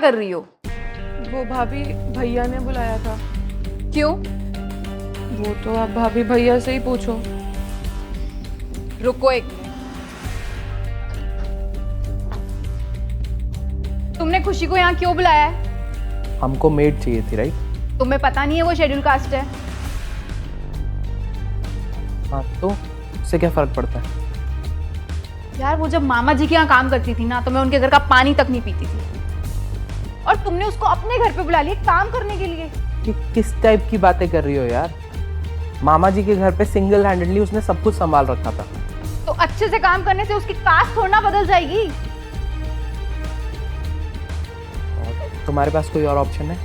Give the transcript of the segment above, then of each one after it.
कर रही हो? वो भाभी भैया ने बुलाया था। क्यों? वो तो आप भाभी भैया से ही पूछो। रुको एक मिनट। तुमने खुशी को यहाँ क्यों बुलाया है? हमको मेड चाहिए थी, राइट? तुम्हें पता नहीं है वो शेड्यूल कास्ट है? हाँ, तो उससे क्या फर्क पड़ता है? यार वो जब मामा जी के यहाँ काम करती थी ना, तो मैं उनके घर का पानी तक नहीं पीती थी, और तुमने उसको अपने घर पे बुला लिया काम करने के लिए। कि किस टाइप की बातें कर रही हो यार? मामा जी के घर पे सिंगल हैंडेडली उसने सब कुछ संभाल रखा था। तो अच्छे से काम करने से उसकी कास्ट थोड़ा ना बदल जाएगी। और तुम्हारे पास कोई और ऑप्शन है?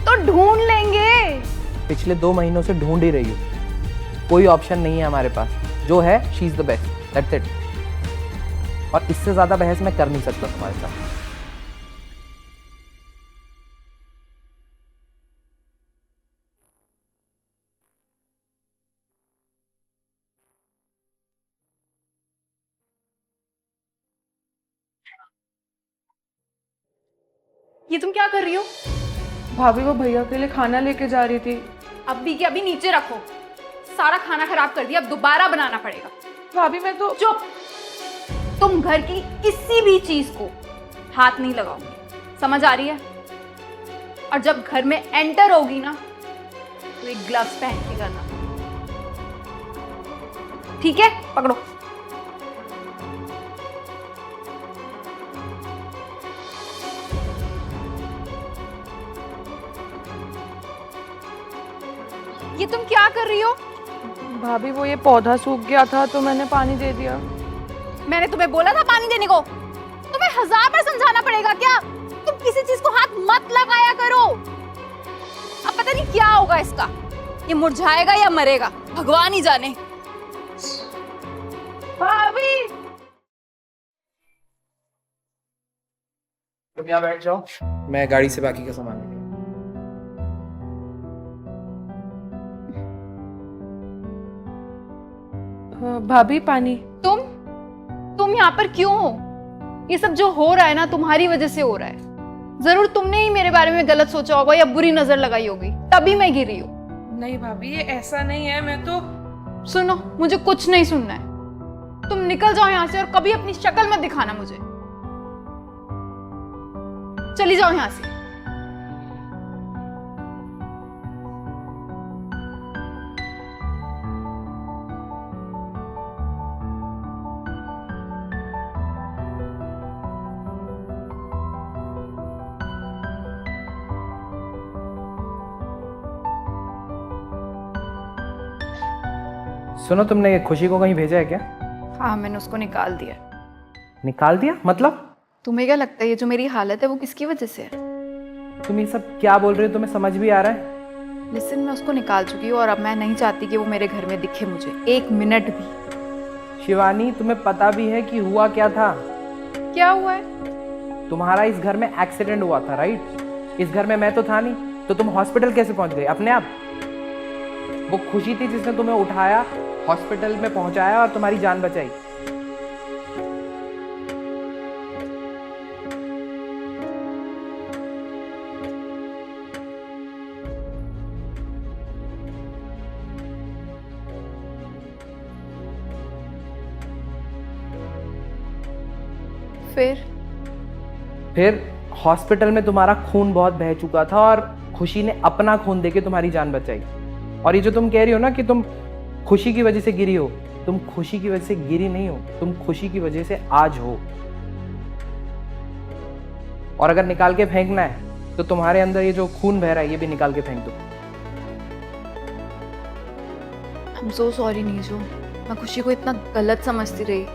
तो ढूंढ लेंगे। पिछले 2 महीनों से ढूंढ ही रही हो। कोई ऑप्शन नहीं है हमारे पास। जो है she is the best, that's it. और इससे ज्यादा बहस मैं कर नहीं सकता तुम्हारे साथ। ये तुम क्या कर रही हो? भाभी वो भैया के लिए खाना लेके जा रही थी। अभी के अभी नीचे रखो। सारा खाना खराब कर दिया, अब दोबारा बनाना पड़ेगा। भाभी मैं तो चुप। तुम घर की किसी भी चीज को हाथ नहीं लगाओगे, समझ आ रही है? और जब घर में एंटर होगी ना, तो एक ग्लव्स पहन के करना, ठीक है? पकड़ो। ये तुम क्या कर रही हो? भाभी वो ये पौधा सूख गया था तो मैंने पानी दे दिया। मैंने तुम्हें बोला था पानी देने को। तुम्हें 1000 बार समझाना पड़ेगा क्या? तुम किसी चीज को हाथ मत लगाया करो। अब पता नहीं क्या होगा इसका, ये मुरझाएगा या मरेगा, भगवान ही जाने। भाभी तुम यहाँ बैठ जाओ, मैं गाड़ी से बाकी का सामान लेके। भाभी पानी। तुम यहाँ पर क्यों हो? ये सब जो हो रहा है ना, तुम्हारी वजह से हो रहा है। जरूर तुमने ही मेरे बारे में गलत सोचा होगा या बुरी नजर लगाई होगी, तभी मैं गिरी हूँ। नहीं भाभी ये ऐसा नहीं है, मैं तो सुनो, मुझे कुछ नहीं सुनना है। तुम निकल जाओ यहाँ से और कभी अपनी शक्ल मत दिखाना मुझे। चली जाओ यहाँ से। सुनो, तुमने खुशी को कहीं भेजा है क्या? हाँ, मैंने उसको निकाल दिया। निकाल दिया मतलब? तुम्हें क्या लगता है ये जो मेरी हालत है वो किसकी वजह से है? तुम ये सब क्या बोल रहे हो? तुम्हें समझ भी आ रहा है? लिसन, मैं उसको निकाल चुकी हूँ और अब मैं नहीं चाहती कि वो मेरे घर में दिखे मुझे 1 मिनट भी। शिवानी, तुम्हें पता भी है कि हुआ क्या था? क्या हुआ है? तुम्हारा इस घर में एक्सीडेंट हुआ था, राइट? इस घर में मैं तो था नहीं, तो तुम हॉस्पिटल कैसे पहुंच गए अपने आप? वो खुशी थी जिसने तुम्हें उठाया, हॉस्पिटल में पहुंचाया और तुम्हारी जान बचाई। फिर हॉस्पिटल में तुम्हारा खून बहुत बह चुका था और खुशी ने अपना खून देके तुम्हारी जान बचाई। और ये जो तुम कह रही हो ना कि तुम खुशी की वजह से गिरी हो, तुम खुशी की वजह से गिरी नहीं हो, तुम खुशी की वजह से आज हो। और अगर निकाल के फेंकना है तो तुम्हारे अंदर ये जो खून बह रहा है ये भी निकाल के फेंक दो। I'm so sorry नीजू, मैं खुशी को इतना गलत समझती रही।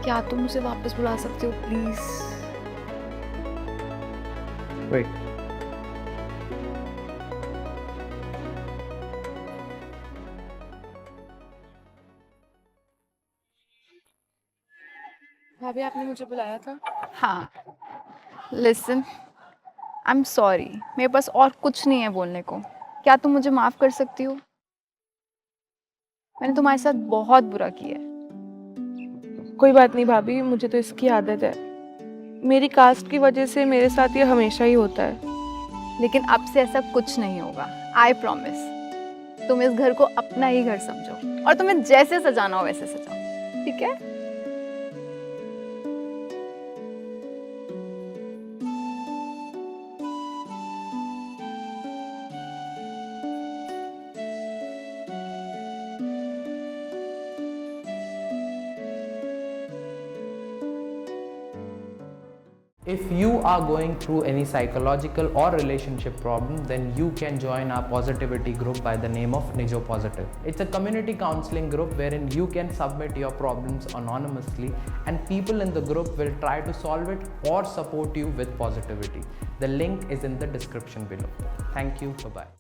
क्या तुम उसे वापस बुला सकते हो प्लीज? वेट, भाभी आपने मुझे बुलाया था। हाँ, लिसन, आई एम सॉरी, मेरे पास और कुछ नहीं है बोलने को। क्या तुम मुझे माफ कर सकती हो? मैंने तुम्हारे साथ बहुत बुरा किया है। कोई बात नहीं भाभी, मुझे तो इसकी आदत है। मेरी कास्ट की वजह से मेरे साथ ये हमेशा ही होता है। लेकिन अब से ऐसा कुछ नहीं होगा, आई प्रॉमिस। तुम इस घर को अपना ही घर समझो और तुम्हें जैसे सजाना हो वैसे सजाओ, ठीक है? If you are going through any psychological or relationship problem, then you can join our positivity group by the name of Nijo Positive. It's a community counseling group wherein you can submit your problems anonymously and people in the group will try to solve it or support you with positivity. The link is in the description below. Thank you. Bye-bye.